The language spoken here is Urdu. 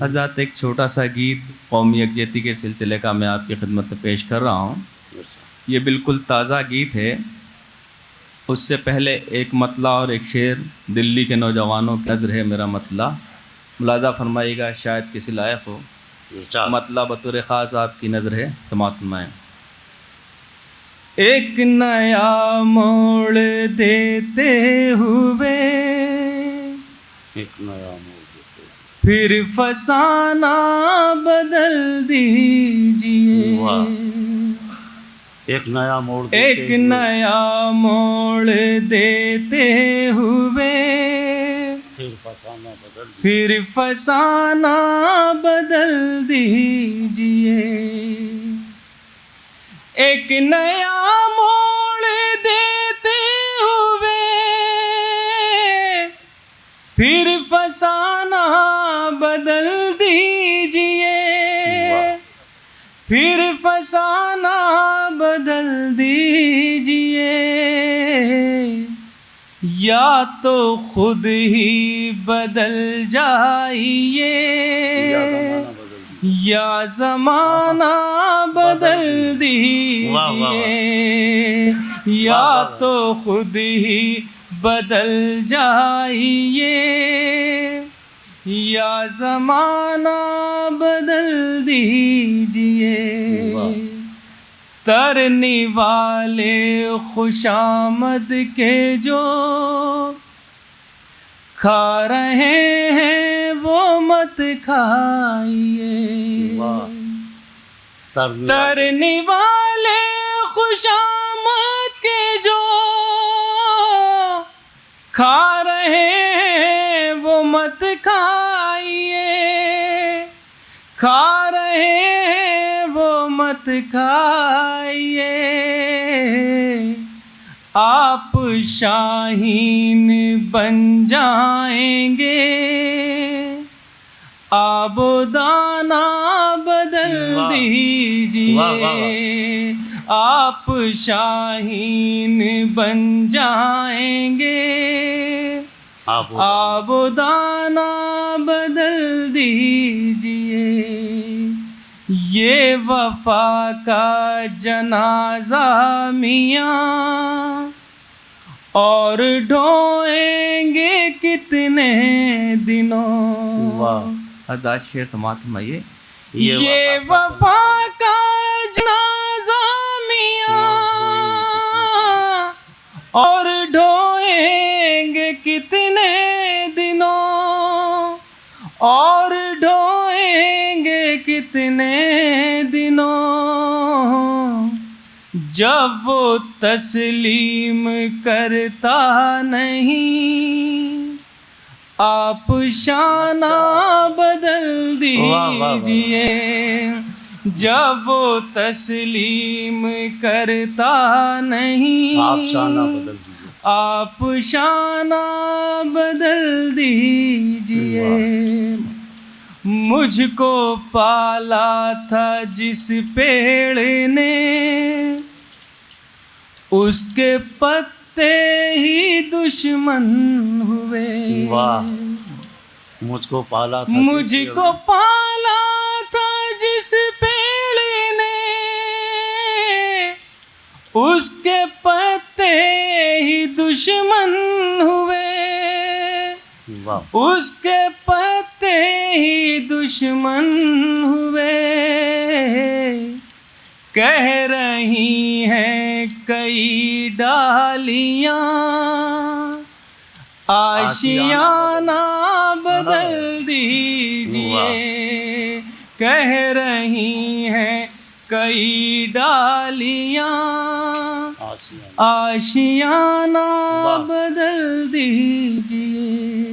حضرات ایک چھوٹا سا گیت قومی یکجہتی کے سلسلے کا میں آپ کی خدمت میں پیش کر رہا ہوں. یہ بالکل تازہ گیت ہے. اس سے پہلے ایک مطلع اور ایک شعر دلی کے نوجوانوں کی نظر ہے میرا مطلع، ملاحظہ فرمائیے گا، شاید کسی لائق ہو. مطلع بطور خاص آپ کی نظر ہے، سماعت فرمائیں. ایک نیا موڑ دیتے ہوئے ایک نیا موڑ دیتے پھر فسانہ بدل دیجئے. ایک نیا موڑ ایک نیا موڑ دیتے ہوئے پھر فسانہ بدل دیجئے. ایک نیا موڑ دیتے ہوئے پھر فسانہ بدل دیجئے. پھر فسانہ بدل دیجئے. یا تو خود ہی بدل جائیے یا زمانہ بدل دیجئے. یا تو خود ہی بدل جائیے یا زمانہ بدل دیجئے. ترنے والے خوش آمد کے جو کھا رہے ہیں وہ مت کھائیے. ترنے والے خوش آمد کے جو کھا رہے ہیں وہ مت کھائیے. کھا رہے ہیں وہ مت کھائیے. آپ شاہین بن جائیں گے آب و دانہ بدل دیجئے. آپ شاہین بن جائیں گے آب و دانہ بدل دیجئے. یہ وفا کا جنازہ میاں اور ڈھوئیں گے کتنے دنوں. حضرات شعر سماعت فرمائیے. یہ وفا کا جنازہ میاں اور ڈھوئیں گے کتنے دنوں. اور ڈھوئیں گے کتنے دنوں. جب وہ تسلیم کرتا نہیں آپ شانہ بدل دیجئے. جب وہ تسلیم کرتا نہیں آپ شانہ بدل دیجئے. مجھ کو پالا تھا جس پیڑ نے اس کے پتے ہی دشمن ہوئے. مجھ کو پالا تھا مجھ کو پالا تھا جس پیڑ نے اس کے پتے ہی دشمن ہوئے. اس کے پتے ہی دشمن ہوئے. کہہ رہی ہیں کئی ڈالیاں آشیانہ بدل دیجئے. کہہ رہی ہیں کئی ڈالیاں آشیانہ بدل دیجئے.